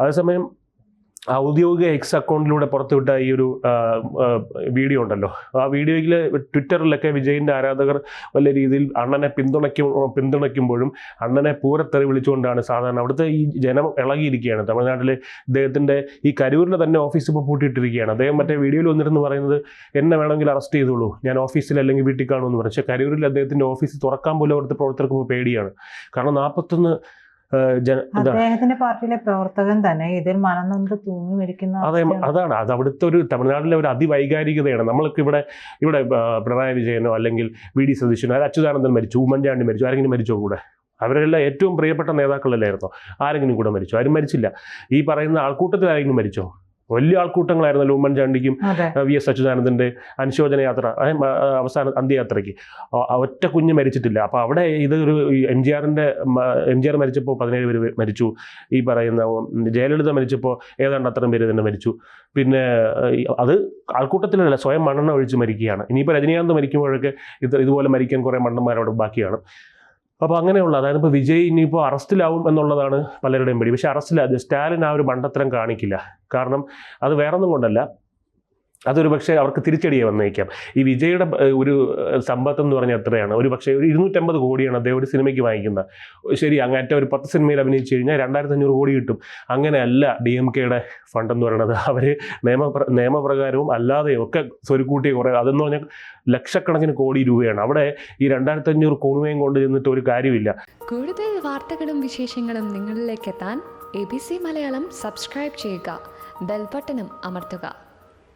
അതേസമയം ഔദ്യോഗിക എക്സ് അക്കൗണ്ടിലൂടെ പുറത്തുവിട്ട ഈ ഒരു വീഡിയോ ഉണ്ടല്ലോ, ആ വീഡിയോയിൽ ട്വിറ്ററിലൊക്കെ വിജയിൻ്റെ ആരാധകർ വലിയ രീതിയിൽ അണ്ണനെ പിന്തുണയ്ക്കുമ്പോഴും അണ്ണനെ പൂരത്തെറി വിളിച്ചുകൊണ്ടാണ് സാധാരണ അവിടുത്തെ ഈ ജനം ഇളകിയിരിക്കുകയാണ്. തമിഴ്നാട്ടിൽ ഇദ്ദേഹത്തിൻ്റെ ഈ കരൂരിലെ തന്നെ ഓഫീസ് ഇപ്പോൾ പൂട്ടിയിട്ടിരിക്കുകയാണ്. അദ്ദേഹം മറ്റേ വീഡിയോയിൽ വന്നിരുന്ന് പറയുന്നത് എന്നെ വേണമെങ്കിൽ അറസ്റ്റ് ചെയ്തോളൂ, ഞാൻ ഓഫീസിൽ അല്ലെങ്കിൽ വീട്ടിൽ കാണുമെന്ന് പറഞ്ഞു. പക്ഷേ കരൂരിൽ അദ്ദേഹത്തിൻ്റെ ഓഫീസ് തുറക്കാൻ പോലും അവിടുത്തെ പ്രവർത്തകർക്ക് പേടിയാണ്. കാരണം 41 അദ്ദേഹത്തിന്റെ പാർട്ടിയിലെ പ്രവർത്തകൻ തന്നെ ഇതിൽ മനംനൊന്ത് തൂങ്ങി മരിക്കുന്ന. അതാണ് അത് അവിടുത്തെ ഒരു തമിഴ്നാട്ടിലെ ഒരു അതിവൈകാരികതയാണ്. നമ്മൾക്ക് ഇവിടെ പിണറായി വിജയനോ അല്ലെങ്കിൽ വി.ഡി. സതീശനോ അച്യുതാനന്ദൻ മരിച്ചു, ഉമ്മൻചാണ്ടി മരിച്ചു, ആരെങ്കിലും മരിച്ചോ കൂടെ? അവരെല്ലാം ഏറ്റവും പ്രിയപ്പെട്ട നേതാക്കളല്ലായിരുന്നോ? ആരെങ്കിലും കൂടെ മരിച്ചോ? ആരും മരിച്ചില്ല. ഈ പറയുന്ന ആൾക്കൂട്ടത്തിൽ ആരെങ്കിലും മരിച്ചോ? വലിയ ആൾക്കൂട്ടങ്ങളായിരുന്നല്ലോ ഉമ്മൻചാണ്ടിക്കും വി.എസ്. അച്യുതാനന്ദൻ്റെ അനുശോചന യാത്ര, അവസാന അന്ത്യയാത്രയ്ക്ക് ഒറ്റ കുഞ്ഞ് മരിച്ചിട്ടില്ല. അപ്പോൾ അവിടെ ഇത് ഒരു എം ജി ആർ മരിച്ചപ്പോൾ 17 പേര് മരിച്ചു. ഈ പറയുന്ന ജയലളിത മരിച്ചപ്പോൾ ഏതാണ്ട് അത്രയും പേര് തന്നെ മരിച്ചു. പിന്നെ അത് ആൾക്കൂട്ടത്തിലല്ല, സ്വയം മണ്ണെണ്ണ ഒഴിച്ച് മരിക്കുകയാണ്. ഇനിയിപ്പോൾ രജനീകാന്ത് മരിക്കുമ്പോഴൊക്കെ ഇതുപോലെ മരിക്കാൻ കുറേ മണ്ണന്മാരവിടെ ബാക്കിയാണ്. അപ്പോൾ അങ്ങനെയുള്ള, അതായത് ഇപ്പോൾ വിജയ് ഇനിയിപ്പോൾ അറസ്റ്റിലാവും എന്നുള്ളതാണ് പലരുടെയും പേടി. പക്ഷേ അറസ്റ്റിലാതെ സ്റ്റാലിൻ ആ ഒരു മണ്ടത്തരം കാണിക്കില്ല. കാരണം അത് വേറൊന്നും കൊണ്ടല്ല, അതൊരു പക്ഷേ അവർക്ക് തിരിച്ചടിയെ വന്നേക്കാം. ഈ വിജയുടെ ഒരു സമ്പത്ത് എന്ന് പറഞ്ഞാൽ എത്രയാണ്? ഒരു പക്ഷേ ഒരു 250 കോടിയാണ് അദ്ദേഹം ഒരു സിനിമയ്ക്ക് വാങ്ങിക്കുന്നത്. ശരി, അങ്ങേറ്റം ഒരു 10 സിനിമയിൽ അഭിനയിച്ച് കഴിഞ്ഞാൽ 2500 കോടി കിട്ടും. അങ്ങനെയല്ല DMKയുടെ ഫണ്ട് എന്ന് പറയുന്നത്. അവർ നിയമപ്രകാരവും അല്ലാതെയും ഒക്കെ സ്വരുക്കൂട്ടിയ കുറേ, അതെന്ന് പറഞ്ഞാൽ ലക്ഷക്കണക്കിന് കോടി രൂപയാണ്. അവിടെ ഈ 2500 കോണുവേയും കൊണ്ട് ചെന്നിട്ട് ഒരു കാര്യമില്ല. കൂടുതൽ വാർത്തകളും വിശേഷങ്ങളും നിങ്ങളിലേക്ക് എത്താൻ ABC മലയാളം സബ്സ്ക്രൈബ് ചെയ്യുക, ബെൽ ബട്ടണും അമർത്തുക.